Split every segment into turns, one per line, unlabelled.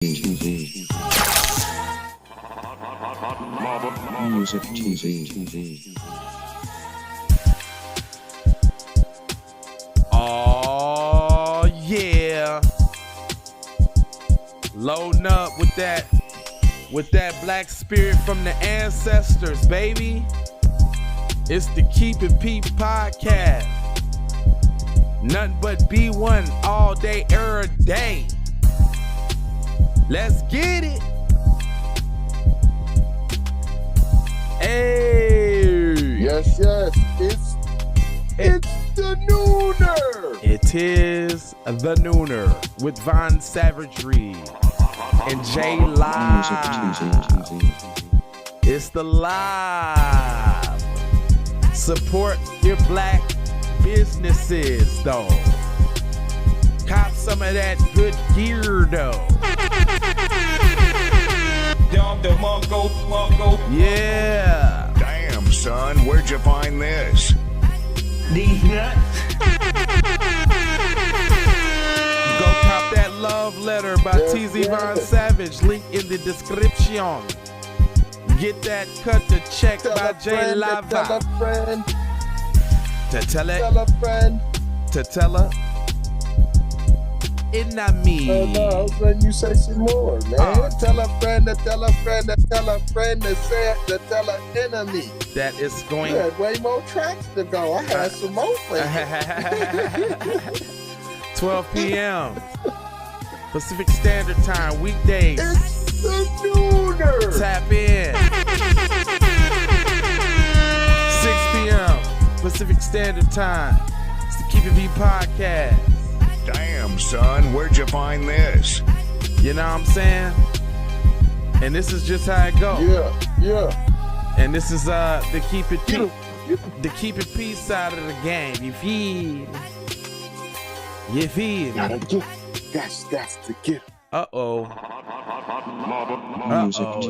TV. Music TV.
Oh yeah. Loading up with that black spirit from the ancestors, baby. It's the Keep It Peep podcast. Nothing but B1 all day, every day. Let's get it. Hey.
Yes. It's the Nooner.
It is the Nooner with Von Savagery and J Live. It's the live. Support your black businesses, though. Cop some of that good gear, though. Yeah.
Damn, son, where'd you find this?
These nuts.
Go cop that love letter by TZ Von Savage. Link in the description. Get that cut the check by J Lava.
Tell a friend.
To tell it.
Tell a friend.
To tell her. Enemy.
No, I was letting you say some more, man. Tell a friend to tell a friend to tell a friend to say it to tell an enemy.
That is going.
You had way more tracks to go. I had some more for you.
12 p.m. Pacific Standard Time, weekdays.
It's the Nooner.
Tap in. 6 p.m. Pacific Standard Time. It's the Keep It Beat podcast.
Damn, son, where'd you find this?
You know what I'm saying? And this is just how it goes.
Yeah.
And this is the Keep It Peace. The Keep It Peace side of the game. You feel? You feel?
Gotta get. That's the get.
Uh-oh.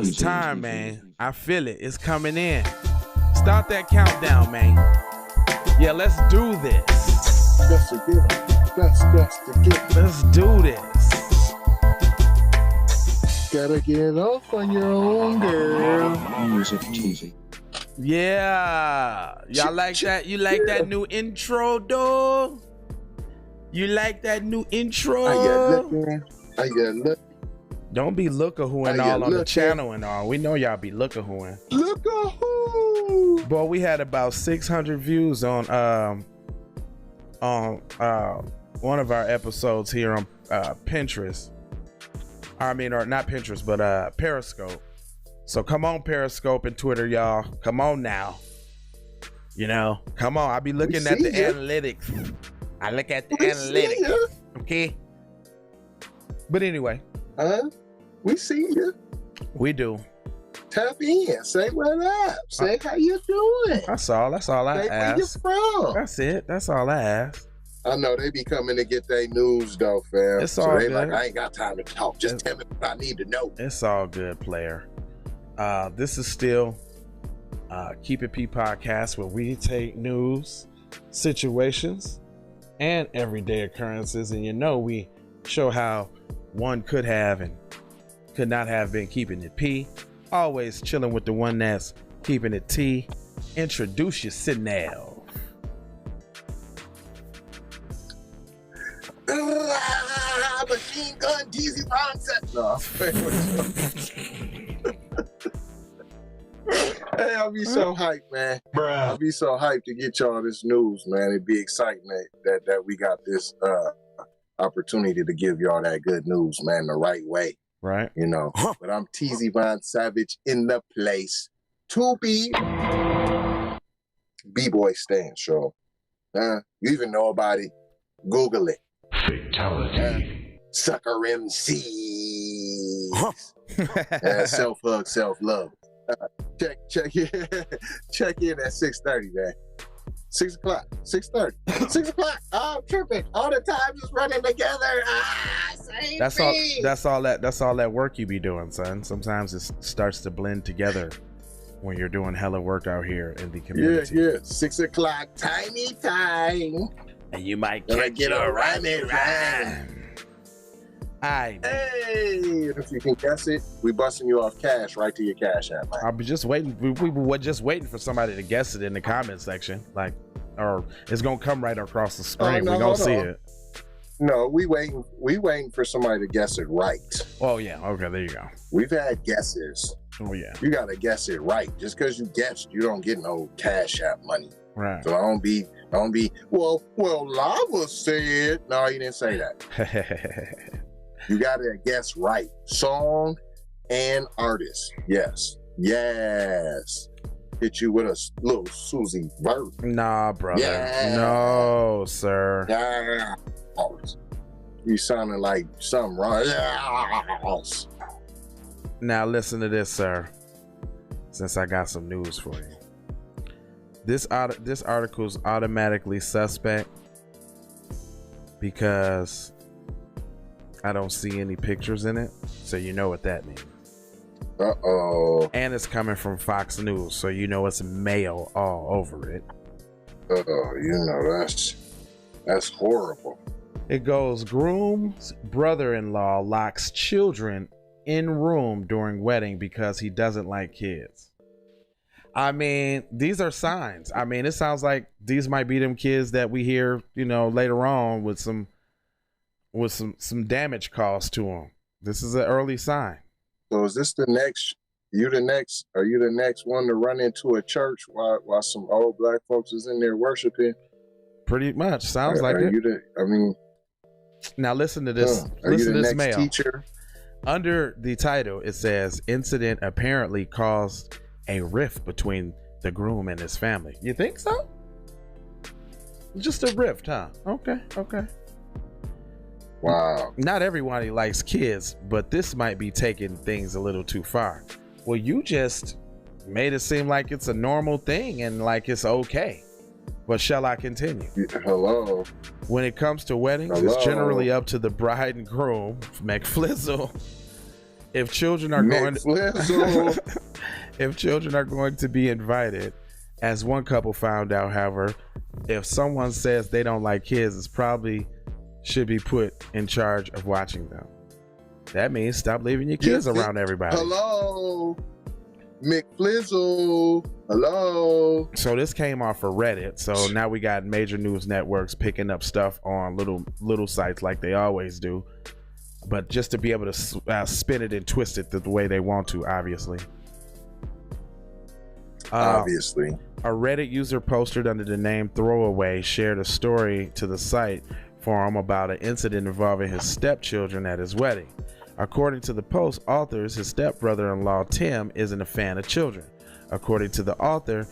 It's time, man. I feel it. It's coming in. Start that countdown, man. Yeah, let's do this.
That's the get. That's the get.
Let's do this.
Gotta get off on your own, girl.
Music TV.
Yeah. Y'all like that? You like that new intro, dog? You like that new intro?
I got look.
Don't be look-a-hooing all on the channel and all. We know y'all be look-a-hooing.
Look-a-hoo.
Boy, we had about 600 views on one of our episodes here on Pinterest. I mean, or not Pinterest, but Periscope. So come on, Periscope and Twitter, y'all. Come on now. You know, come on. I be looking at the analytics. I look at the analytics. Okay. But anyway.
We see you.
We do.
Tap in. Say what up. Say how you doing.
That's all I
Say
ask.
where you from.
That's it. That's all I ask.
I know they be coming to get their news though, fam.
It's
so
all
they
good.
like, I ain't got time to talk. Just tell me what I need to know.
It's all good, player. This is still Keep It P podcast, where we take news, situations, and everyday occurrences, and you know we show how one could have and could not have been keeping it P. Always chilling with the one that's keeping it T. Introduce yourself.
Machine gun, DZ Ron. No, hey, I'll be so hyped, man. I'll be so hyped to get y'all this news, man. It'd be exciting that we got this opportunity to give y'all that good news, man, the right way.
Right.
You know. But I'm TZ Von Savage in the place to be B-Boy Stan Show. You even know about it. Google it.
Fatality.
Sucker MC. Self-hug, self-love. Check in at 6:30, man. 6 o'clock. 6:30. 6 o'clock. Oh, I'm tripping. All the time is running together. Same thing.
That's all that work you be doing, son. Sometimes it starts to blend together when you're doing hella work out here in the community.
Yeah. 6 o'clock. Tiny time.
And you might catch
get a rhyme.
Hey,
if you can guess it, we busting you off cash right to your Cash App, man.
I'll be just waiting. We were just waiting for somebody to guess it in the comment section, like, or it's gonna come right across the screen.
no,
We're gonna
hold
see
on.
it.
No, we waiting for somebody to guess it right.
Oh yeah, okay, there you go.
We've had guesses.
Oh yeah,
You gotta guess it right. Just because you guessed, you don't get no Cash App money.
right.
So I don't be. Well, Lava said. No, he didn't say that. You gotta guess right. Song and artist. Yes. Hit you with a little Susie verb.
Nah, brother.
Yeah.
No, sir.
Yeah. You sounding like something wrong. Yes.
Now listen to this, sir. Since I got some news for you. This article's automatically suspect because I don't see any pictures in it, so you know what that means.
Uh-oh.
And it's coming from Fox News, so you know it's male all over it.
Uh-oh. You know, that's horrible.
It goes, groom's brother-in-law locks children in room during wedding because he doesn't like kids. I mean, these are signs. I mean, it sounds like these might be them kids that we hear, you know, later on with some damage caused to them. This is an early sign.
So is this the next? Are you the next one to run into a church while some old black folks is in there worshiping?
Pretty much sounds like it. Now listen to this.
Are
Listen
you
to
the
this
next
mail.
teacher?
Under the title, it says incident apparently caused a rift between the groom and his family. You think so? Just a rift, huh? Okay.
Wow.
Not everybody likes kids, but this might be taking things a little too far. Well, you just made it seem like it's a normal thing and like it's okay. But shall I continue?
Hello.
When it comes to weddings, it's generally up to the bride and groom, McFlizzle. If children are going to be invited, as one couple found out, however, if someone says they don't like kids, it's probably should be put in charge of watching them. That means stop leaving your kids around everybody.
Hello, McFlizzle. Hello.
So this came off of Reddit. So now we got major news networks picking up stuff on little sites like they always do, but just to be able to spin it and twist it the way they want to, obviously.
Obviously.
A Reddit user posted under the name Throwaway shared a story to the site forum about an incident involving his stepchildren at his wedding. According to the post authors, his stepbrother-in-law Tim isn't a fan of children. According to the author,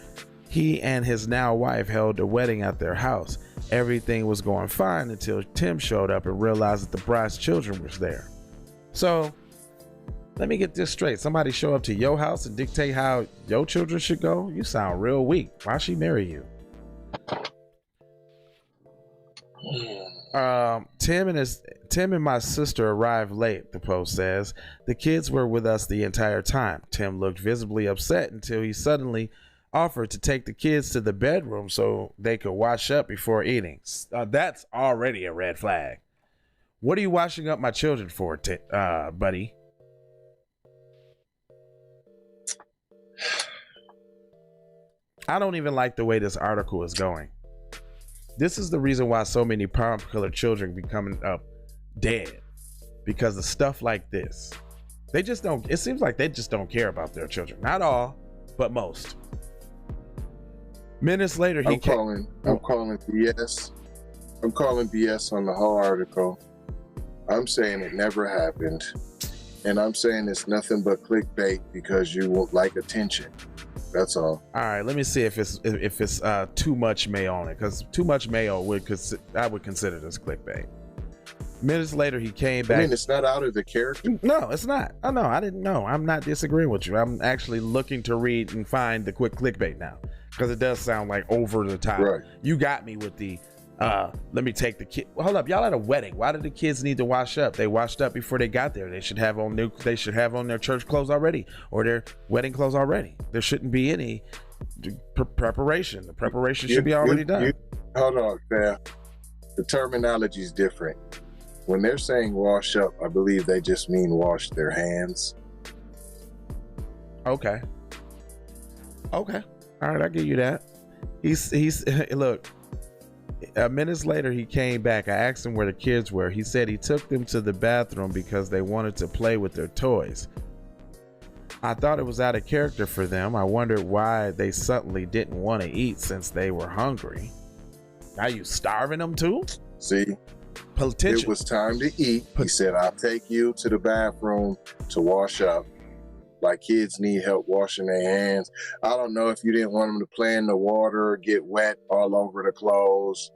he and his now wife held a wedding at their house. Everything was going fine until Tim showed up and realized that the bride's children was there. So, let me get this straight. Somebody show up to your house and dictate how your children should go? You sound real weak. Why she marry you? Tim and my sister arrived late, the post says. The kids were with us the entire time. Tim looked visibly upset until he suddenly offered to take the kids to the bedroom so they could wash up before eating. That's already a red flag. What are you washing up my children for, buddy? I don't even like the way this article is going. This is the reason why so many popular children be coming up dead, because of stuff like this. They just don't, it seems like they just don't care about their children. Not all, but most. Minutes later, I'm calling
BS. I'm calling BS on the whole article. I'm saying it never happened. And I'm saying it's nothing but clickbait because you won't like attention. That's all.
All right, let me see if it's too much mayo on it, because too much mayo I would consider this clickbait. Minutes later, he came back.
I mean, it's not out of the character.
No, it's not. Oh no, I didn't know. I'm not disagreeing with you. I'm actually looking to read and find the quick clickbait now, because it does sound like over the top.
Right.
You got me with the let me take the kid. Well, hold up, y'all at a wedding. Why did the kids need to wash up? They washed up before they got there. They should have on their church clothes already, or their wedding clothes already. There shouldn't be any preparation. The preparation should be already done.
Hold on, man. The terminology is different. when they're saying wash up, I believe they just mean wash their hands.
Okay. All right, I'll give you that. He's look. Minutes later, he came back. I asked him where the kids were. He said he took them to the bathroom because they wanted to play with their toys. I thought it was out of character for them. I wondered why they suddenly didn't want to eat since they were hungry. Are you starving them too?
See,
Potential.
it was time to eat. He said, I'll take you to the bathroom to wash up. Like kids need help washing their hands. I don't know if you didn't want them to play in the water, get wet all over the clothes.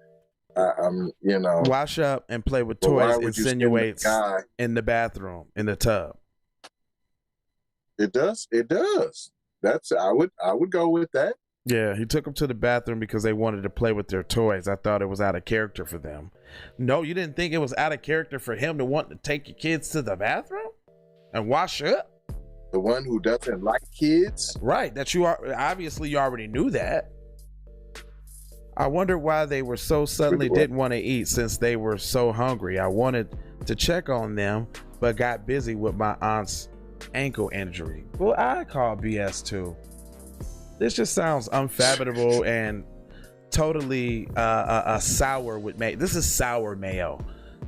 Wash up and play with
But why
toys
would you send
insinuates
the guy?
in the bathroom, in the tub.
It does. I would go with that.
Yeah, he took them to the bathroom because they wanted to play with their toys. I thought it was out of character for them. No, you didn't think it was out of character for him to want to take your kids to the bathroom and wash up?
The one who doesn't like kids.
Right, that you are obviously you already knew that. I wondered why they were so suddenly didn't want to eat since they were so hungry. I wanted to check on them, but got busy with my aunt's ankle injury. Well, I call BS too. This just sounds unfathomable and totally sour with mayo. This is sour mayo.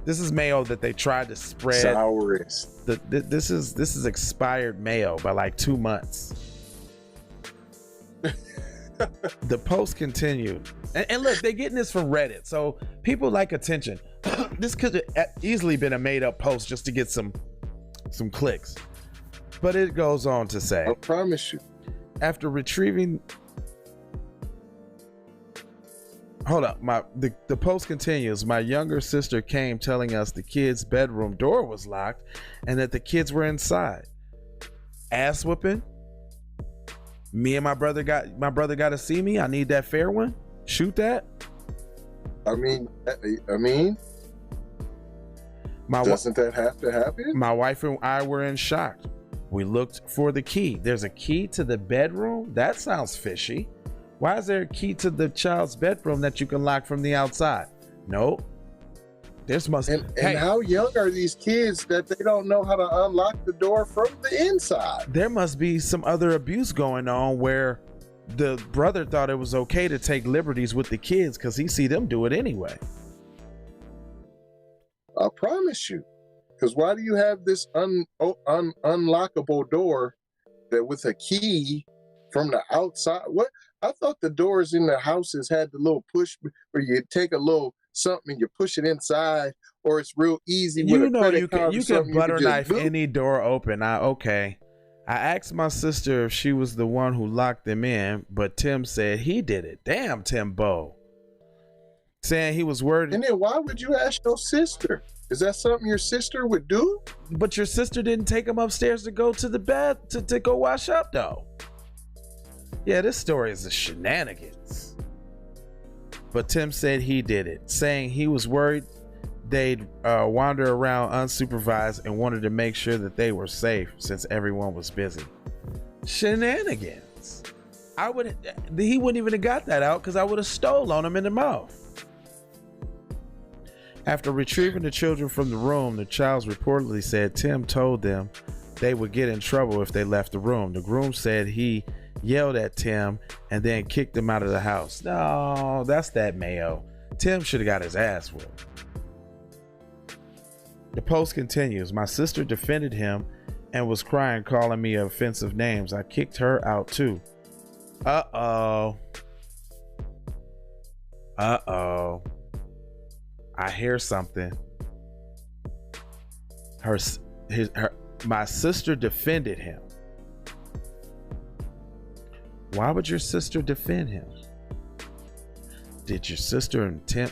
This is mayo that they tried to spread.
Sourest.
This is expired mayo by like 2 months. The post continued, and look, they're getting this from Reddit, so people like attention. This could have easily been a made-up post just to get some clicks, but it goes on to say,
I promise you.
After retrieving, hold up, the post continues. My younger sister came telling us the kids' bedroom door was locked and that the kids were inside. Ass whooping. Me and my brother got to see me. I need that fair one. Shoot that.
I mean, doesn't that have to happen?
My wife and I were in shock. We looked for the key. There's a key to the bedroom? That sounds fishy. Why is there a key to the child's bedroom that you can lock from the outside? Nope. This must.
And how young are these kids that they don't know how to unlock the door from the inside?
There must be some other abuse going on where the brother thought it was okay to take liberties with the kids because he see them do it anyway.
I promise you. Because why do you have this unlockable door that with a key from the outside? What? I thought the doors in the houses had the little push where you take a little something and you push it inside, or it's real easy.
You know, you can butter knife any door open. I asked my sister if she was the one who locked them in, but Tim said he did it. Damn, Timbo. Saying he was worried.
And then why would you ask your sister? Is that something your sister would do?
But your sister didn't take him upstairs to go to the bed to go wash up, though. Yeah, this story is a shenanigans. But Tim said he did it, saying he was worried they'd wander around unsupervised and wanted to make sure that they were safe since everyone was busy. Shenanigans. He wouldn't even have got that out because I would have stole on him in the mouth. After retrieving the children from the room, the Childs reportedly said Tim told them they would get in trouble if they left the room. The groom said he yelled at Tim and then kicked him out of the house. No, that's that mayo. Tim should have got his ass whipped. The post continues. My sister defended him and was crying, calling me offensive names. I kicked her out too. Uh-oh. I hear something. My sister defended him. Why would your sister defend him? Did your sister and Tim?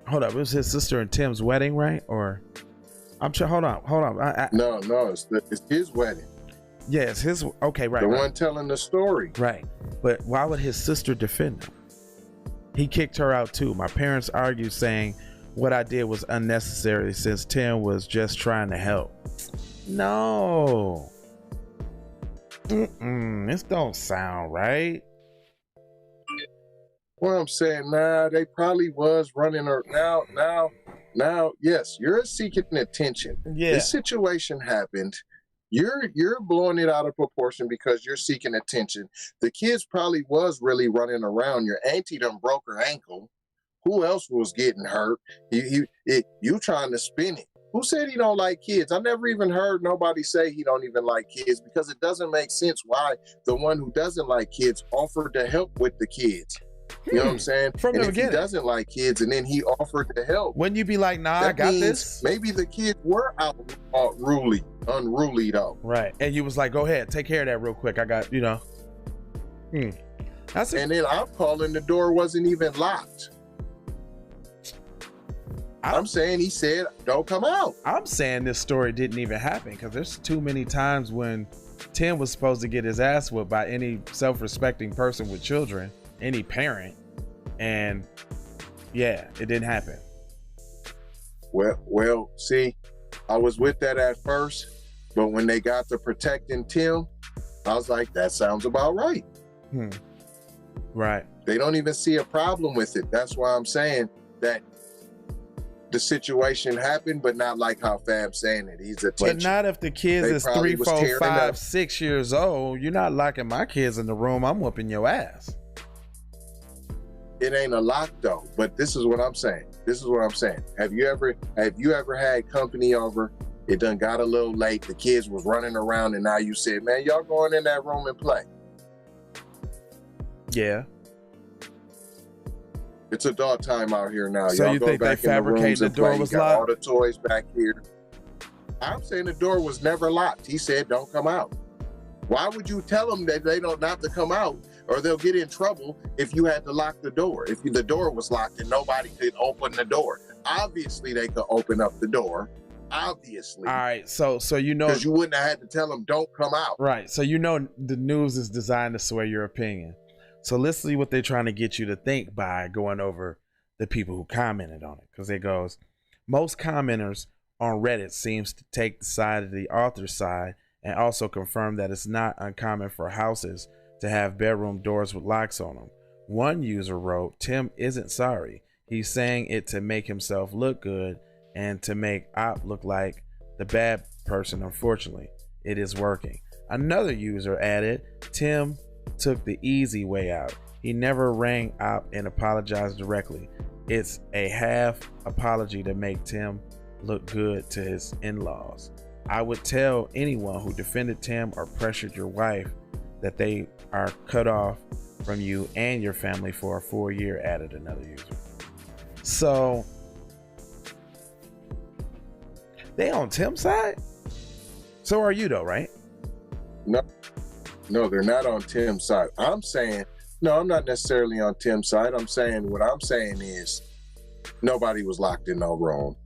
Hold up, it was his sister and Tim's wedding, right? Or I'm sure. Hold on.
No, it's his wedding.
Yeah, it's his. Okay, right.
The one telling the story.
Right, but why would his sister defend him? He kicked her out too. My parents argued, saying what I did was unnecessary since Tim was just trying to help. No. This don't sound right.
Well, I'm saying, they probably was running her now. Yes, you're seeking attention.
Yeah.
This situation happened. You're blowing it out of proportion because you're seeking attention. The kids probably was really running around. Your auntie done broke her ankle. Who else was getting hurt? You trying to spin it. Who said he don't like kids? I never even heard nobody say he don't even like kids, because it doesn't make sense why the one who doesn't like kids offered to help with the kids. You know what I'm saying?
From the
and if
beginning.
he doesn't like kids and then he offered to help,
Wouldn't you be like, nah, I got
means
this?
maybe the kids were unruly though.
Right. And you was like, go ahead, take care of that real quick. I got, you know. That's
And then I'm calling, the door wasn't even locked. I'm saying he said, don't come out.
I'm saying this story didn't even happen because there's too many times when Tim was supposed to get his ass whipped by any self-respecting person with children, any parent, and yeah, it didn't happen.
Well, see, I was with that at first, but when they got to protecting Tim, I was like, that sounds about right.
Right.
They don't even see a problem with it. That's why I'm saying that the situation happened, but not like how Fab's saying it. He's attention.
But not if the kids
They
is
probably
3,
was
4,
tearing
5,
up.
6 years old. You're not locking my kids in the room. I'm whooping your ass.
It ain't a lock though, but this is what I'm saying. Have you ever had company over? It done got a little late. The kids was running around, and now you said, man, y'all going in that room and play.
Yeah.
It's adult time out here now.
So
y'all
you
go
think they
back in the
fabricated
rooms
the
and
door
play.
was
You got all
locked?
the toys back here. I'm saying the door was never locked. He said, don't come out. Why would you tell them that they don't not to come out, or they'll get in trouble if you had to lock the door? If the door was locked and nobody could open the door. Obviously, they could open up the door. Obviously.
All right. So you know,
Because you wouldn't have had to tell them, don't come out.
right. So you know the news is designed to sway your opinion. So let's see what they're trying to get you to think by going over the people who commented on it. Because it goes, most commenters on Reddit seems to take the side of the author's side and also confirm that it's not uncommon for houses to have bedroom doors with locks on them. One user wrote, Tim isn't sorry. He's saying it to make himself look good and to make Op look like the bad person. Unfortunately, it is working. Another user added, Tim took the easy way out. He never rang Op and apologized directly. It's a half apology to make Tim look good to his in-laws. I would tell anyone who defended Tim or pressured your wife that they are cut off from you and your family for a full year, added another user. So they on Tim's side? So are you though, right?
No, they're not on Tim's side. I'm saying, no, I'm not necessarily on Tim's side. I'm saying, what I'm saying is nobody was locked in no room.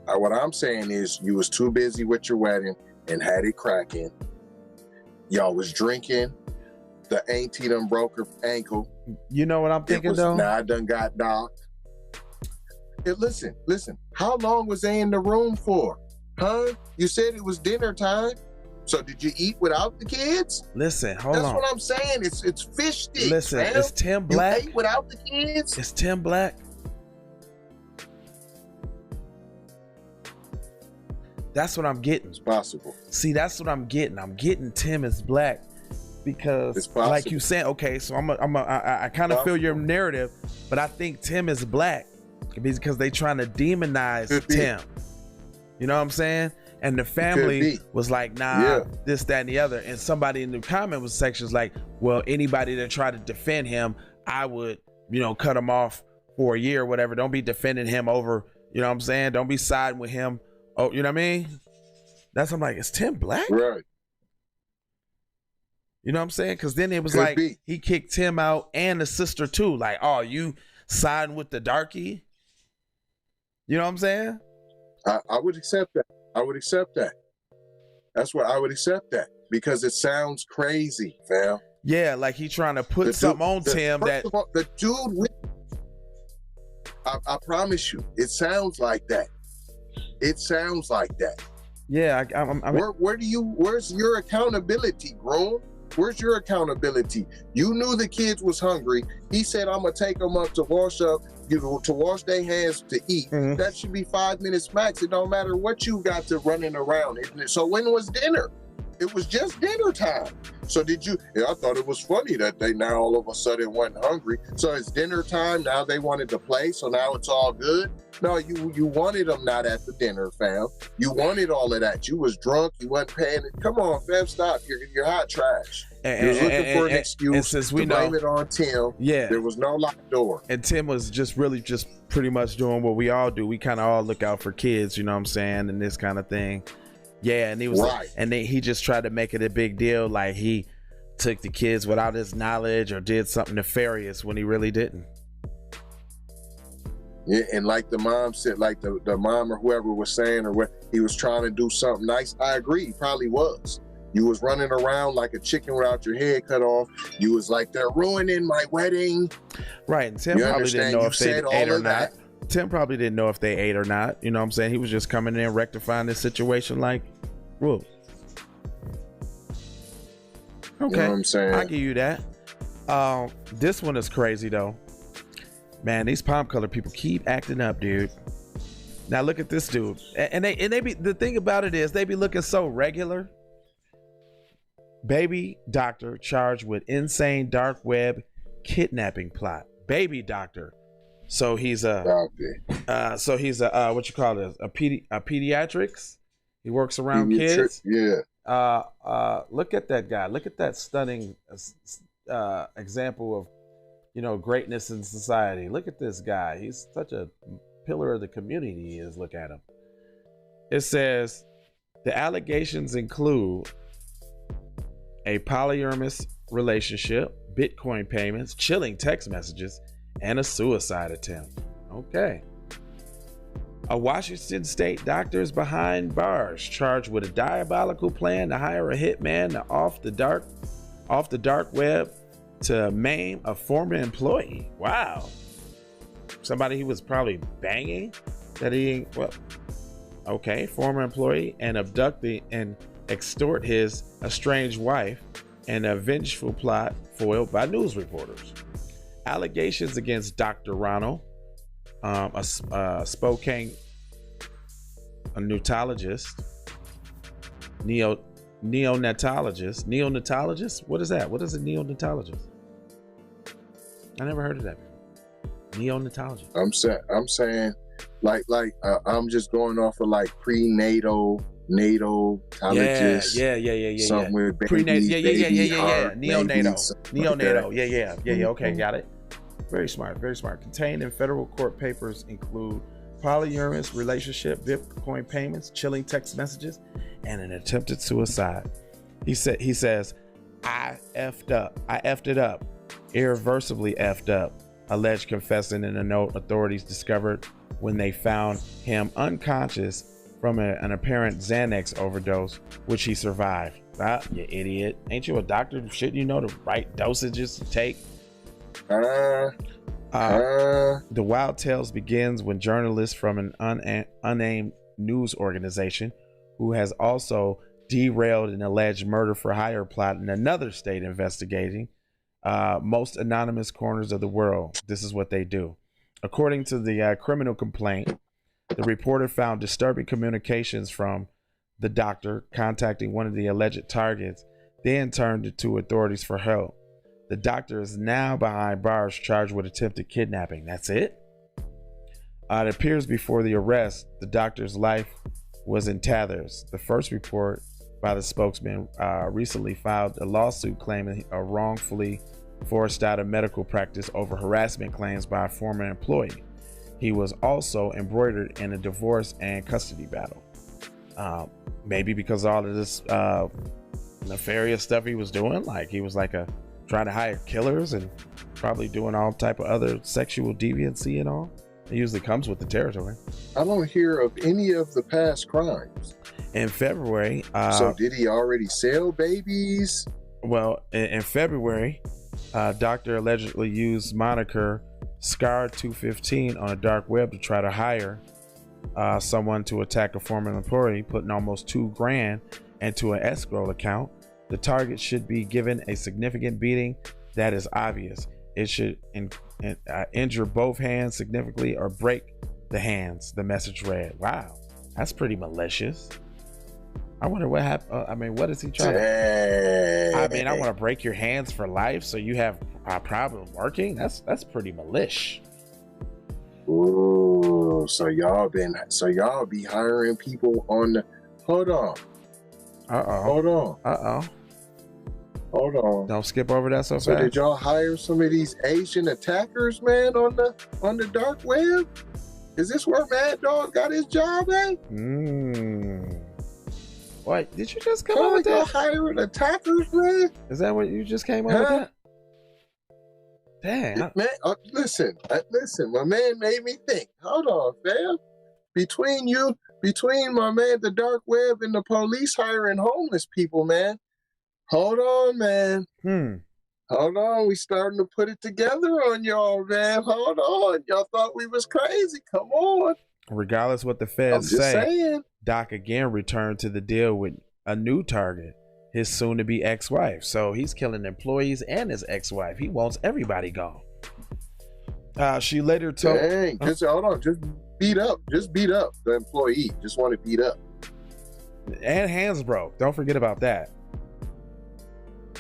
What I'm saying is you was too busy with your wedding and had it cracking. Y'all was drinking. The auntie done broke her ankle.
You know what I'm thinking though?
Nah, I done got docked. Hey, listen. How long was they in the room for? Huh? You said it was dinner time. So did you eat without the kids?
Listen, hold
That's
on.
what I'm saying. It's fish sticks.
Listen,
man.
is Tim black?
You ate without the kids?
Is Tim black? That's what I'm getting.
It's possible.
See, that's what I'm getting. I'm getting Tim is black because,
It's possible.
like you said, okay. So I kind of feel your narrative, but I think Tim is black because they trying to demonize
Could be.
Tim. You know what I'm saying? And the family
be.
was like, nah,
Yeah.
this, that, and the other. And somebody in the comment section was like, well, anybody that tried to defend him, I would, cut him off for a year or whatever. Don't be defending him over, you know what I'm saying? Don't be siding with him. Oh, you know what I mean? I'm like, is Tim black?
Right.
You know what I'm saying? Because then it was
Could
like,
be.
he kicked Tim out and the sister too. Like, oh, you siding with the darky? You know what I'm saying?
I would accept that. I would accept that. That's what I would accept that because it sounds crazy, fam.
Yeah, like he trying to put something on Tim
first
that.
of all, the dude. I promise you, it sounds like that. It sounds like that.
Yeah,
Where's your accountability, groom? Where's your accountability? You knew the kids was hungry. He said, I'm going to take them up to wash their hands to eat.
Mhm.
That should be 5 minutes max. It don't matter what you got to running around. So when was dinner? It was just dinner time. So I thought it was funny that they now all of a sudden went hungry. So it's dinner time. Now they wanted to play. So now it's all good. No, you wanted them not at the dinner, fam. You wanted all of that. You was drunk. You wasn't paying it. Come on, fam, stop. You're hot trash. You was looking for an excuse
since
to
we
blame
know,
it on Tim.
yeah,
There was no locked door.
and Tim was just pretty much doing what we all do. We kind of all look out for kids, you know what I'm saying, and this kind of thing. Yeah, and he was
Right.
and then he just tried to make it a big deal, like he took the kids without his knowledge or did something nefarious when he really didn't.
Yeah, and like the mom said, like the mom or whoever was saying, or what he was trying to do something nice. I agree, he probably was. You was running around like a chicken without your head cut off. You was like, they're ruining my wedding.
Right, and Tim
You
probably didn't
understand?
know
You
if they
said
ate
all
or
of
not.
that.
Tim probably didn't know if they ate or not. You know what I'm saying? He was just coming in rectifying this situation like, whoa. Okay,
You know what I'm saying?
I give you that. This one is crazy though. Man, these palm color people keep acting up, dude. Now look at this dude, and they be, the thing about it is they be looking so regular. Baby doctor charged with insane dark web kidnapping plot. Baby doctor, so he's a what you call it, a pediatrics. He works around kids.
Yeah.
Look at that guy. Look at that stunning example of, you know, greatness in society. Look at this guy. He's such a pillar of the community. He is. Look at him. It says the allegations include a polyamorous relationship, Bitcoin payments, chilling text messages, and a suicide attempt. Okay. A Washington state doctor is behind bars, charged with a diabolical plan to hire a hitman off the dark web to maim a former employee. Wow. Somebody he was probably banging that he, well, okay, former employee, and abduct and extort his estranged wife, and a vengeful plot foiled by news reporters. Allegations against Dr. Ronald, a Spokane neonatologist. What is that? What is a neonatologist? I never heard of that. Neonatologist.
I'm saying, I'm just going off of like prenatal, natologist.
Yeah.
Something with babies,
Prenatal.
baby
Yeah.
heart,
Neonatal.
maybe,
Yeah. Okay, got it. Very smart. Contained in federal court papers include polyamorous relationship, Bitcoin payments, chilling text messages, and an attempted suicide. He says, I effed it up, irreversibly effed up, alleged, confessing in a note authorities discovered when they found him unconscious from an apparent Xanax overdose, which he survived. Ah, you idiot. Ain't you a doctor? Shouldn't you know the right dosages to take? The Wild Tales begins when journalists from an unnamed news organization, who has also derailed an alleged murder for hire plot in another state investigating most anonymous corners of the world. This is what they do. According to the criminal complaint, the reporter found disturbing communications from the doctor contacting one of the alleged targets, then turned to authorities for help. The doctor is now behind bars, charged with attempted kidnapping. That's it? It appears before the arrest, the doctor's life was in tatters. The first report by the spokesman recently filed a lawsuit claiming a wrongfully forced out of medical practice over harassment claims by a former employee. He was also embroidered in a divorce and custody battle. Maybe because all of this nefarious stuff he was doing, like he was like trying to hire killers and probably doing all type of other sexual deviancy and all. It usually comes with the territory.
I don't hear of any of the past crimes.
In February,
so did he already sell babies?
Well, in February, doctor allegedly used moniker Scar215 on a dark web to try to hire someone to attack a former employee, putting almost $2,000 into an escrow account The target should be given a significant beating that is obvious. It should injure both hands significantly or break the hands, the message read. Wow, that's pretty malicious. I wonder what happened. I mean, what is he trying to? I mean, I want to break your hands for life so you have a problem working? That's pretty malicious.
Ooh, so y'all be hiring people on the, hold on.
Don't skip over that so
So
fast.
did y'all hire some of these Asian attackers, man, on the dark web? Is this where Mad Dog got his job at?
What? Did you just come up with
Y'all
that?
hiring attackers, man?
Is that what you just came up with that? Dang.
Man, listen, my man made me think. Hold on, fam. Between my man, the dark web, and the police hiring homeless people, man. Hold on, man. Hold on, we starting to put it together on y'all, man. Hold on. Y'all thought we was crazy. Come on.
Regardless what the
I'm
feds
just
say,
saying.
Doc again returned to the deal with a new target, his soon-to-be ex-wife. So he's killing employees and his ex-wife. He wants everybody gone. She later told...
Dang, hold on. Just beat up the employee. Just want to beat up.
And hands broke. Don't forget about that.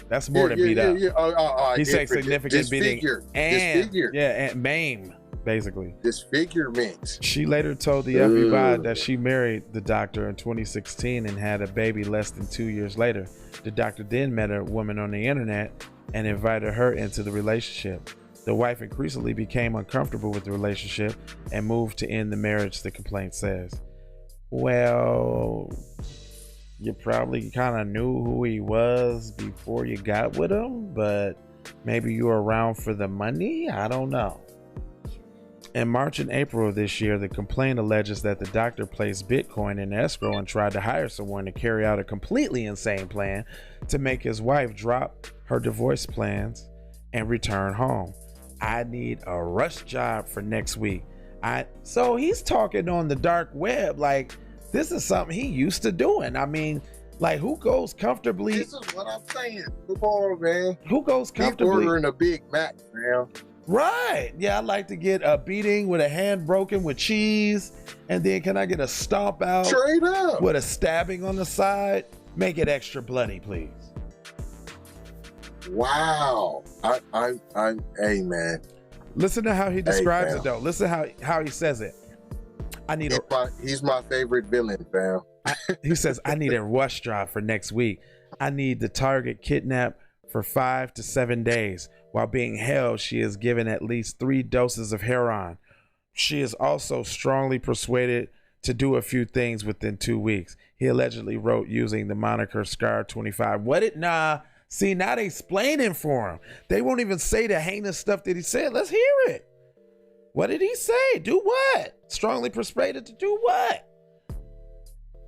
That's more than beat up. He said significant beating and maim, basically.
Disfigurement.
She later told the FBI that she married the doctor in 2016 and had a baby less than 2 years later. The doctor then met a woman on the internet and invited her into the relationship. The wife increasingly became uncomfortable with the relationship and moved to end the marriage, the complaint says. Well, you probably kind of knew who he was before you got with him, but maybe you were around for the money? I don't know. In March and April of this year, the complaint alleges that the doctor placed Bitcoin in escrow and tried to hire someone to carry out a completely insane plan to make his wife drop her divorce plans and return home. I need a rush job for next week. So he's talking on the dark web like this is something he used to doing. I mean, like, who goes comfortably?
This is what I'm saying. Come on, man.
Who goes
He's
comfortably?
ordering a Big Mac, man.
Right. Yeah, I'd like to get a beating with a hand broken with cheese. And then can I get a stomp out
Straight up.
with a stabbing on the side? Make it extra bloody, please.
Wow. Hey, man.
Listen to how he describes
fam.
it, though. Listen how he says it.
He's my favorite villain, fam.
He says, I need a rush job for next week. I need the target kidnapped for 5 to 7 days. While being held, she is given at least 3 doses of heroin. She is also strongly persuaded to do a few things within 2 weeks. He allegedly wrote using the moniker Scar 25. See, now they explaining for him. They won't even say the heinous stuff that he said. Let's hear it. What did he say? Do what? Strongly persuaded to do what?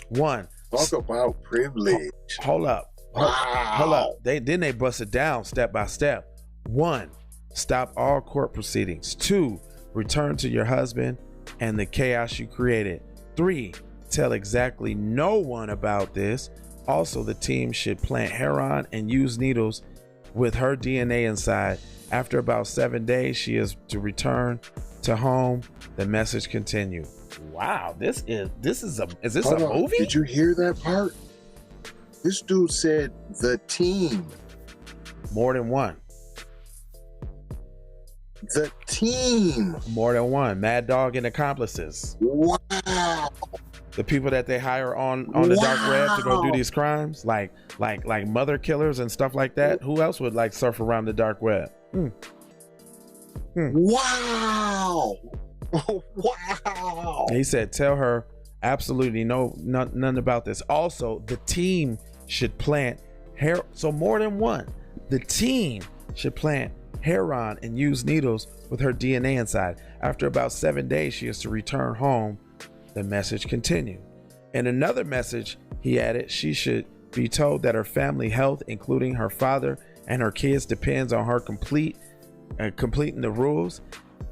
1.
Talk about privilege.
Hold up. Hold up. They bust it down step by step. 1. Stop all court proceedings. 2. Return to your husband and the chaos you created. 3. Tell exactly no one about this. Also, the team should plant heroin and use needles with her DNA inside. After about 7 days, she is to return to home. The message continued. Wow, is this a movie?
Did you hear that part? This dude said the team.
More than one.
The team.
More than one. Mad Dog and accomplices.
Wow.
The people that they hire on the dark web to go do these crimes, like mother killers and stuff like that. Who else would like surf around the dark web?
Wow. Wow.
He said, tell her absolutely none about this. Also, the team should plant hair. So more than one. The team should plant heroin and use needles with her DNA inside. After about 7 days, she is to return home. The message continued. In another message, he added, she should be told that her family health, including her father and her kids, depends on her completing the rules.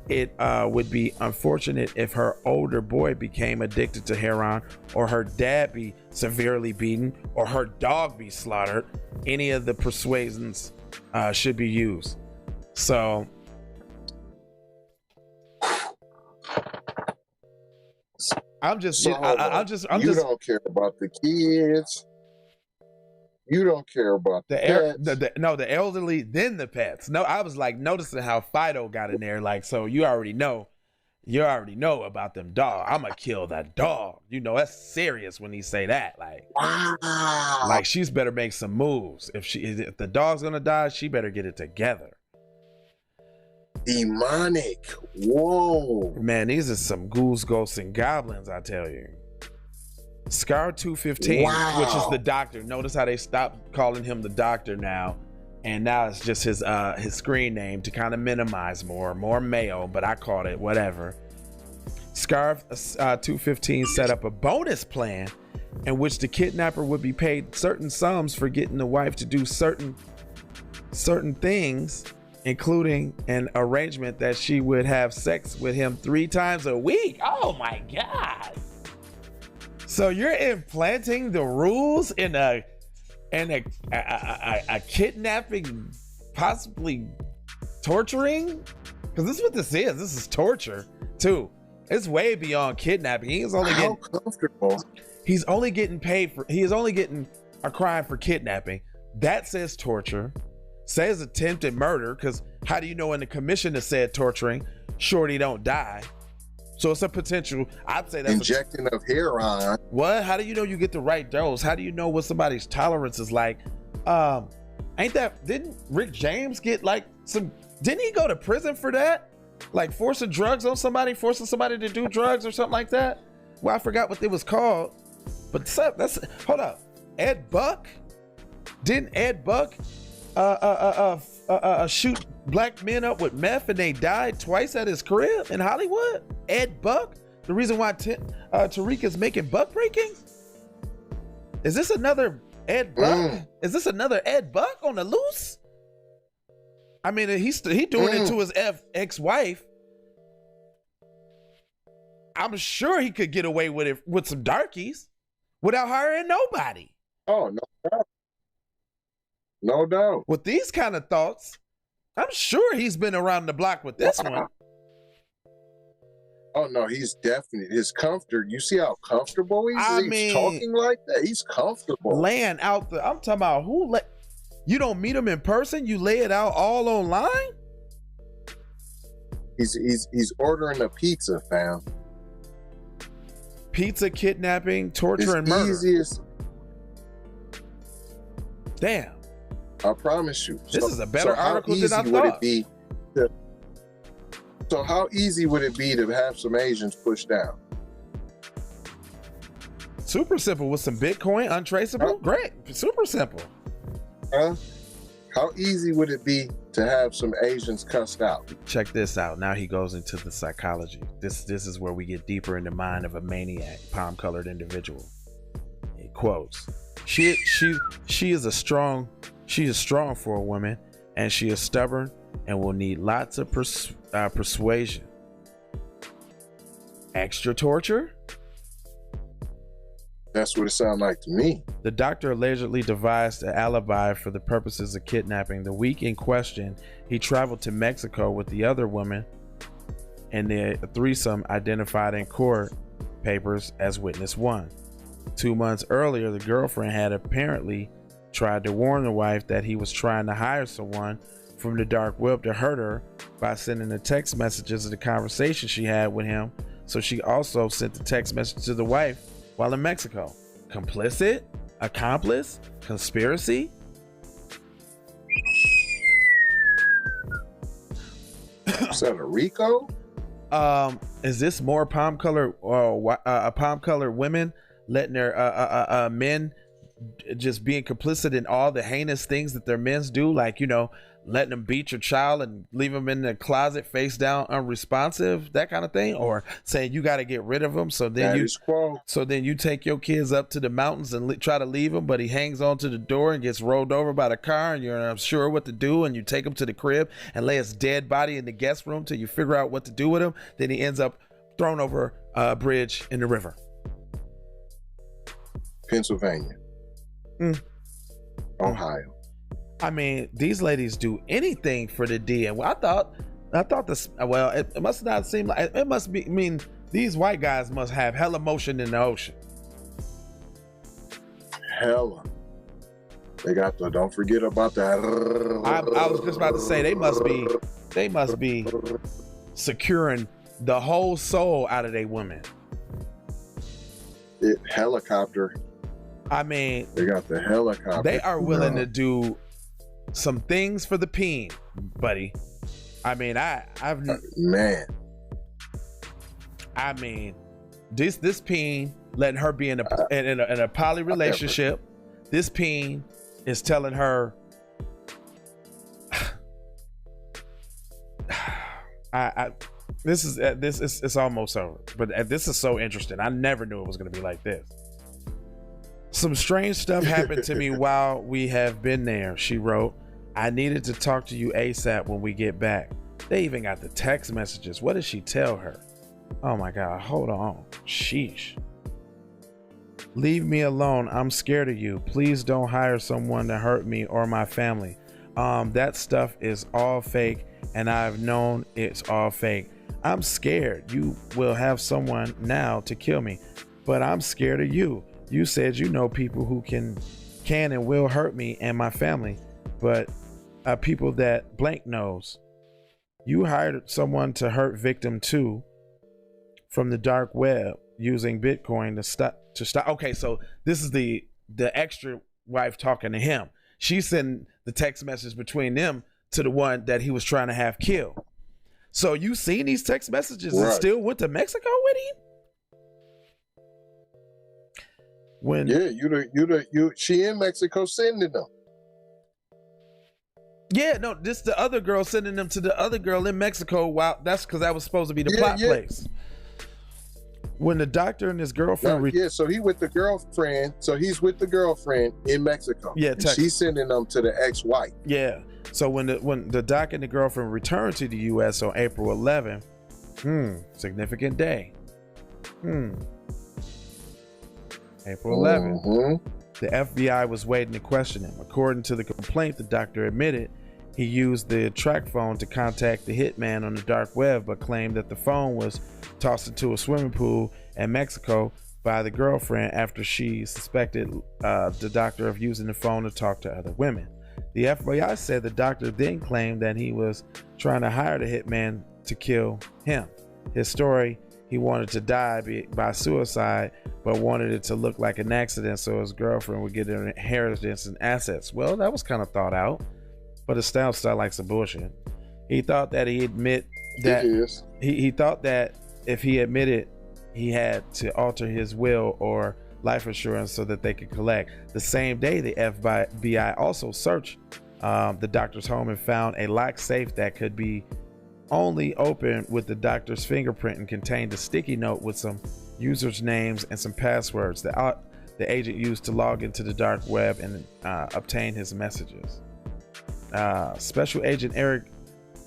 it would be unfortunate if her older boy became addicted to heroin, or her dad be severely beaten, or her dog be slaughtered. Any of the persuasions should be used. So I'm just
You don't care about the kids. You don't care about the pets.
The elderly, then the pets. No, I was like noticing how Fido got in there. Like, so you already know about them dog. I'm gonna kill that dog. You know, that's serious when he say that. Like,
Wow.
like she's better make some moves. If the dog's gonna die, she better get it together.
Demonic. Whoa.
Man, these are some ghouls, ghosts, and goblins, I tell you. Scar 215,
Wow.
which is the doctor. Notice how they stopped calling him the doctor now, and now it's just his screen name to kind of minimize more male, but I called it whatever. Scar 215 set up a bonus plan in which the kidnapper would be paid certain sums for getting the wife to do certain things, including an arrangement that she would have sex with him 3 times a week. Oh my God. So you're implanting the rules in a kidnapping, possibly torturing? Because this is what this is. This is torture too. It's way beyond kidnapping. He's only getting
comfortable.
He's only getting paid for. He is only getting a crime for kidnapping. That says torture. Says attempted murder. Because how do you know when the commissioner said torturing? Shorty don't die. So it's a potential. I'd say that's
injecting of heroin.
What? How do you know you get the right dose? How do you know what somebody's tolerance is like? Didn't Rick James get like some? Didn't he go to prison for that? Like forcing drugs on somebody, forcing somebody to do drugs or something like that? Well, I forgot what it was called. But that's hold up. Ed Buck? Didn't Ed Buck shoot black men up with meth and they died twice at his crib in Hollywood? Ed Buck? The reason why Tariq is making buck breaking? Is this another Ed Buck? Is this another Ed Buck on the loose? I mean, he doing it to his ex-wife. I'm sure he could get away with it with some darkies without hiring nobody.
Oh, no doubt. No doubt.
With these kind of thoughts, I'm sure he's been around the block with this one.
Oh no, he's definitely his comfort. You see how comfortable he's talking like that. He's comfortable.
Laying out I'm talking about you don't meet him in person. You lay it out all online.
He's ordering a pizza, fam.
Pizza, kidnapping, torture, and murder.
Easiest.
Damn.
I promise you.
This is a better article than I thought.
So how easy would it be to have some Asians pushed down?
Super simple with some Bitcoin, untraceable. Great. Super simple.
How easy would it be to have some Asians cussed out?
Check this out. Now he goes into the psychology. This is where we get deeper in the mind of a maniac, palm-colored individual. He quotes, She is strong for a woman, and she is stubborn and will need lots of persuasion. Extra torture?
That's what it sounds like to me.
The doctor allegedly devised an alibi for the purposes of kidnapping. The week in question, he traveled to Mexico with the other woman, and the threesome identified in court papers as witness 1. 2 months earlier, the girlfriend had apparently tried to warn the wife that he was trying to hire someone from the dark web to hurt her by sending the text messages of the conversation she had with him. So she also sent the text message to the wife while in Mexico. Complicit? Accomplice? Conspiracy?
Is that a Rico?
Is this more palm-colored women letting their men just being complicit in all the heinous things that their men do, like, you know, letting them beat your child and leave them in the closet face down unresponsive, that kind of thing, or saying you got to get rid of them, so then you take your kids up to the mountains and try to leave him, but he hangs onto the door and gets rolled over by the car, and you're unsure what to do, and you take him to the crib and lay his dead body in the guest room till you figure out what to do with him. Then he ends up thrown over a bridge in the river.
Pennsylvania, Ohio.
I mean, these ladies do anything for the D. And I thought this. Well, it must not seem like it must be. I mean, these white guys must have hella motion in the ocean.
Hella. They got the. Don't forget about that.
I was just about to say they must be securing the whole soul out of their women.
Helicopter.
I mean,
they got the helicopter.
They are willing to do some things for the peen, buddy. I mean,
man.
I mean, this peen letting her be in a poly relationship. This peen is telling her, this is it's almost over. But this is so interesting. I never knew it was going to be like this. Some strange stuff happened to me while we have been there, she wrote. I needed to talk to you ASAP when we get back. They even got the text messages. What did she tell her? Oh my God, hold on. Sheesh. Leave me alone. I'm scared of you. Please don't hire someone to hurt me or my family. That stuff is all fake, and I've known it's all fake. I'm scared you will have someone now to kill me, but I'm scared of you. You said you know people who can and will hurt me and my family, but people that blank knows. You hired someone to hurt victim too from the dark web using Bitcoin to stop. Okay, so this is the extra wife talking to him. She sent the text message between them to the one that he was trying to have killed. So you seen these text messages and still went to Mexico with him?
She in Mexico sending them.
Yeah, no, this the other girl sending them to the other girl in Mexico. Wow, that's because that was supposed to be the plot place. When the doctor and his girlfriend,
so he with the girlfriend. So he's with the girlfriend in Mexico.
Yeah,
she's sending them to the ex-wife.
Yeah. So when the doc and the girlfriend returned to the U.S. on April 11th, significant day. April 11th. The FBI was waiting to question him. According to the complaint, the doctor admitted he used the track phone to contact the hitman on the dark web, but claimed that the phone was tossed into a swimming pool in Mexico by the girlfriend after she suspected the doctor of using the phone to talk to other women. The FBI said the doctor then claimed that he was trying to hire the hitman to kill him. His story: he wanted to die by suicide, but wanted it to look like an accident so his girlfriend would get an inheritance and assets. Well, that was kind of thought out, but it sounds like some bullshit. He thought that he thought that if he admitted he had to alter his will or life insurance so that they could collect. The same day, the FBI also searched the doctor's home and found a locked safe that could be only opened with the doctor's fingerprint and contained a sticky note with some users' names and some passwords that the agent used to log into the dark web and obtain his messages. Special Agent Eric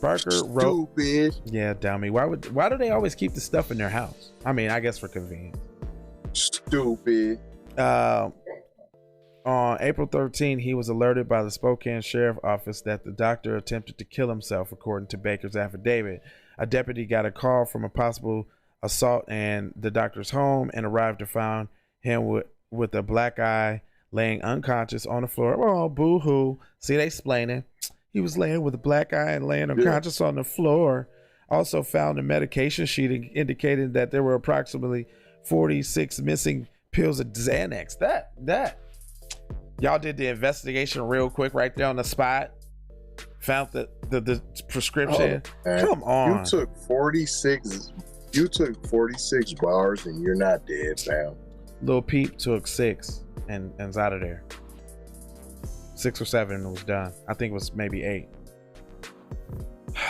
Barker wrote, "Stupid. Yeah, dummy. Why do they always keep the stuff in their house? I mean, I guess for convenience.
Stupid."
On April 13, he was alerted by the Spokane Sheriff Office that the doctor attempted to kill himself, according to Baker's affidavit. A deputy got a call from a possible assault in the doctor's home and arrived to find him with a black eye, laying unconscious on the floor. Oh, boo-hoo. See, they explaining. He was laying with a black eye and laying unconscious on the floor. Also found a medication sheet indicating that there were approximately 46 missing pills of Xanax. That. Y'all did the investigation real quick right there on the spot. Found the prescription.
Oh,
come on.
You took 46 bars and you're not dead, fam.
Lil Peep took 6 and is out of there. 6 or 7 and it was done. I think it was maybe 8.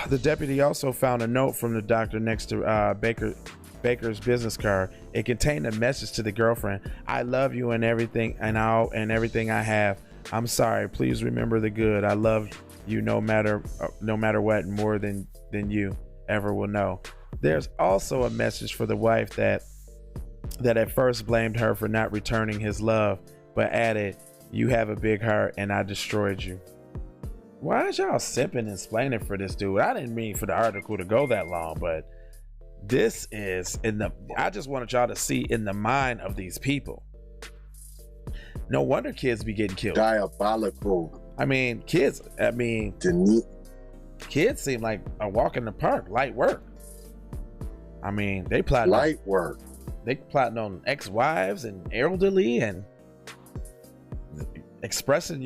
The deputy also found a note from the doctor next to Baker's business card. It contained a message to the girlfriend. I love you and everything and everything I have. I'm sorry. Please remember the good. I love you no matter what, more than you ever will know. There's also a message for the wife that at first blamed her for not returning his love, but added, you have a big heart and I destroyed you. Why is y'all sipping and explaining for this dude? I didn't mean for the article to go that long, but this is I just wanted y'all to see in the mind of these people. No wonder kids be getting killed.
Diabolical.
Kids seem like a walk in the park, light work. They plotting
light work.
They plotting on ex-wives and elderly and expressing,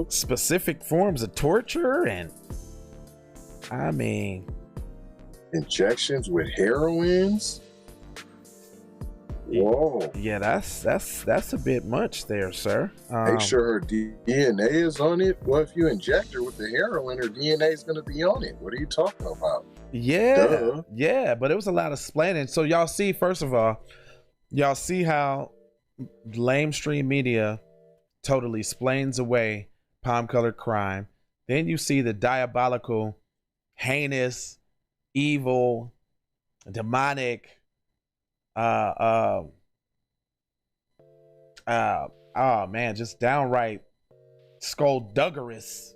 specific forms of torture and
injections with heroines. Whoa.
Yeah, that's a bit much there, sir.
Make sure her DNA is on it. What if you inject her with the heroin? Her DNA is going to be on it. What are you talking about?
Yeah.
Duh.
Yeah, but it was a lot of explaining. So y'all see, first of all, y'all see how lamestream media totally explains away palm colored crime. Then you see the diabolical, heinous, evil, demonic, just downright skullduggerous.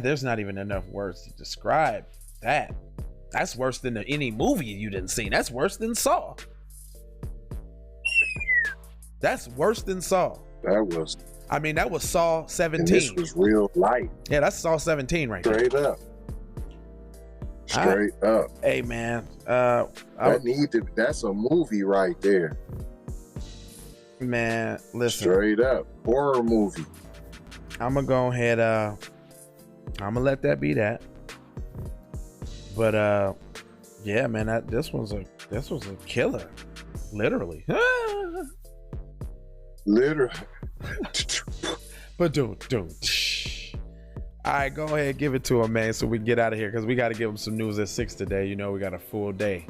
There's not even enough words to describe that. That's worse than any movie you didn't see. That's worse than Saw. That's worse than Saw.
That was
Saw 17.
And this was real life.
Yeah, that's Saw 17 right there.
Straight up. Straight up.
Hey man,
that's a movie right there.
Man, listen.
Straight up. Horror movie.
I'm gonna go ahead, I'm gonna let that be that. But yeah, man, this was a killer. Literally.
Literally.
But dude. All right, go ahead, give it to him, man, so we can get out of here, because we got to give him some news at 6 today. We got a full day.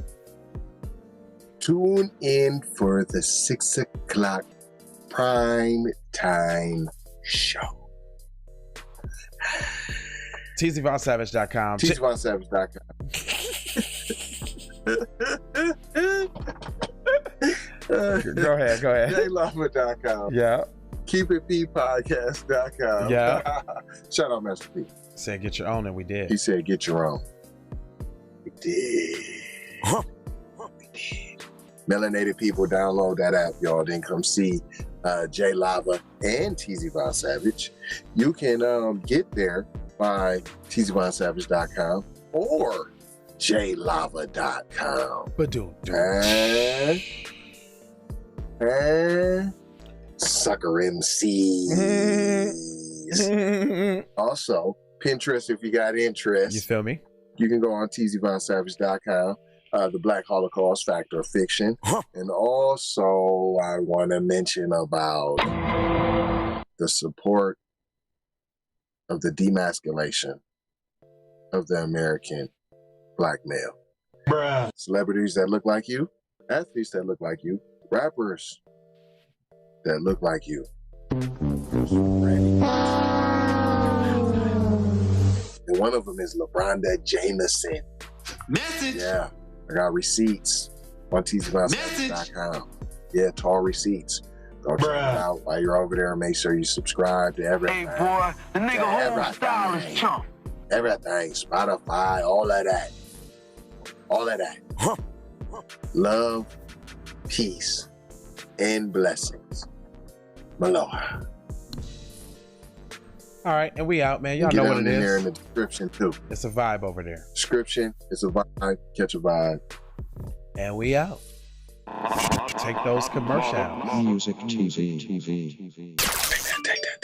Tune in for the 6 o'clock prime time show.
TZVonSavage.com.
TZVonSavage.com.
Go ahead.
JLava.com.
Yeah.
KeepItPodcast.com.
Yeah.
Shout out, Master P.
Said get your own, and we did.
He said get your own. We did. We did. Melanated people, download that app, y'all. Then come see J Lava and TZ Von Savage. You can get there by TZVonSavage.com or JLava.com.
But dude.
And sucker MCs. Also, Pinterest, if you got interest.
You feel me?
You can go on TZVonSavage.com. The Black Holocaust Factor of Fiction. And also, I want to mention about the support of the demasculation of the American black male.
Bruh.
Celebrities that look like you, athletes that look like you, rappers that look like you. And one of them is LeBronda Jameson.
Message.
Yeah, I got receipts on TZVonSavage.com. Yeah, tall receipts. Go check it out while you're over there. Make sure you subscribe to everything.
Hey boy, the nigga home style is chump.
Everything, Spotify, all of that. All of that. Love, peace, and blessings. Maloha.
All right, and we out, man. Y'all
Get
know what
down
it
in there
is.
in the description too.
It's a vibe over there.
Description, it's a vibe. Catch a vibe.
And we out. Take those commercials.
Music TV.
Take that.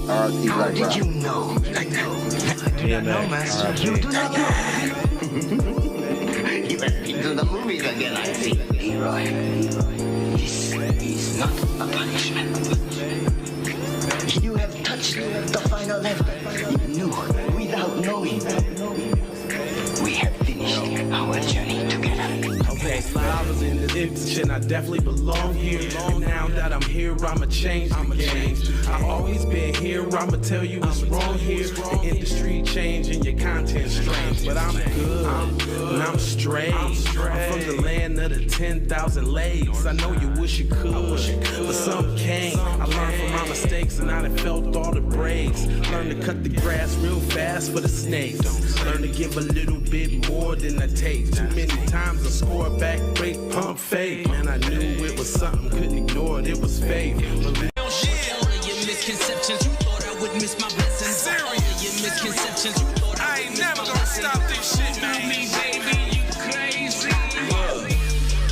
R.I.P. Black Rock.
You know. Like that. I do not know, master. You do not know. You went into the movies again, I see. Leroy. This is not a punishment. You have touched the
definitely belong here. And now that I'm here, I'ma change the game. I always been here, I'ma tell you what's wrong here. The industry changing, your content strange, but I'm good, and I'm straight. I'm from the land of the 10,000 lakes. I know you wish you could, but some can't. I learned from my mistakes, and I done felt all the breaks. Learn to cut the grass real fast for the snakes. Learn to give a little bit more than I take. Too many times I score back, break, pump, fake. Man, I knew it was something, couldn't ignore it, it was fake.
Misconceptions, you thought I would miss my blessings. Serious. Your misconceptions, you thought I ain't never gonna stop this shit, man. Me, baby, you crazy.
Look,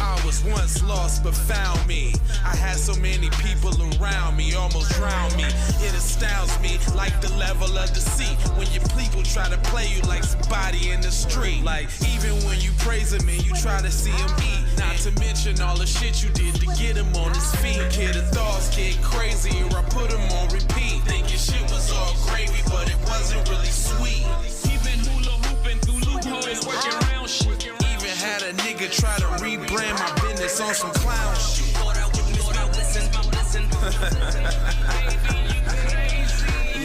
I was once lost but found me. I had so many people around me, almost drowned me. It astounds me like the level of deceit when your people try to play you like somebody in the street. Like even when you praise him and you try to see him eat. Not to mention all the shit you did to get him on his feet. Kid, the thoughts get crazy or I put him on repeat. Thinking shit was all gravy, but it wasn't really sweet.
Even hula hooping through loopholes, working around shit.
Even had a nigga try to rebrand my business on some clown shit.
Thought I would miss my blessings, my blessing.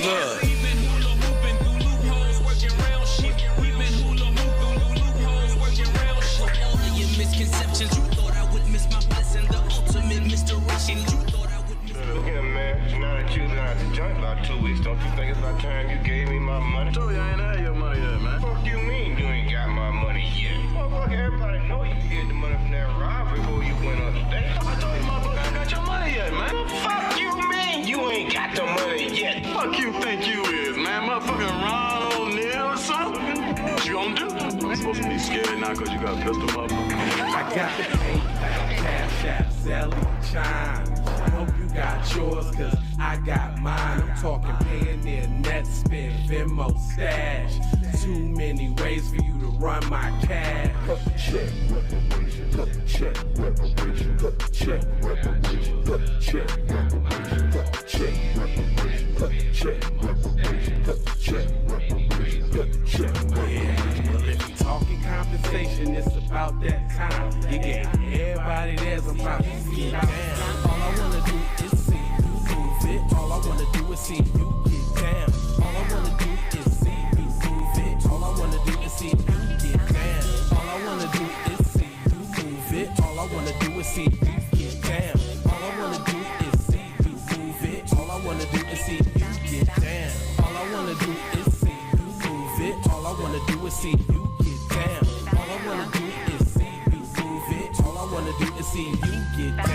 Look.
Even hula hooping through loopholes, working around shit. Even hula hooping through loopholes, working around shit. All of your misconceptions, you thought I would miss my blessing. The ultimate misdirection, you thought I would miss.
Look here, man. Now that you've been out the joint about 2 weeks, don't you think it's about time you gave me my money? I told you I ain't had your money yet, man. What do you mean you ain't got my money yet? Motherfucker, everybody know you get the money from that robbery before you went upstate. I told you, motherfucker, I got your money yet, man. What the fuck you mean you ain't got the money yet? Fuck you think you is, man? Motherfucking Ron O'Neal or something? What you gonna do? I'm supposed to be scared now because you got a pistol, motherfucker.
I got the PayPal, Cash App, Zelle, Chime. I hope you got yours, cause I got mine. I'm talking Payoneer, Netspend, Venmo, Stash. Too many ways for you to run my cash.
Check reparation, check reparation, check reparation, check reparation, check reparation, check reparation, check reparation, check.
Yeah, well if you talking compensation, it's about that time. You get everybody there's about to see down. All I wanna do is see you move it. All I wanna do is see you get down. All I wanna do is see you move it. All I wanna do is see you get down. All I wanna do is see you move it. All I wanna do is see you get down. All I wanna do is see you move it. All I wanna do is see you get down. All I wanna do is see you move it. All I wanna do is see you get down. All I wanna do is see you move it. All I wanna do is see you get down.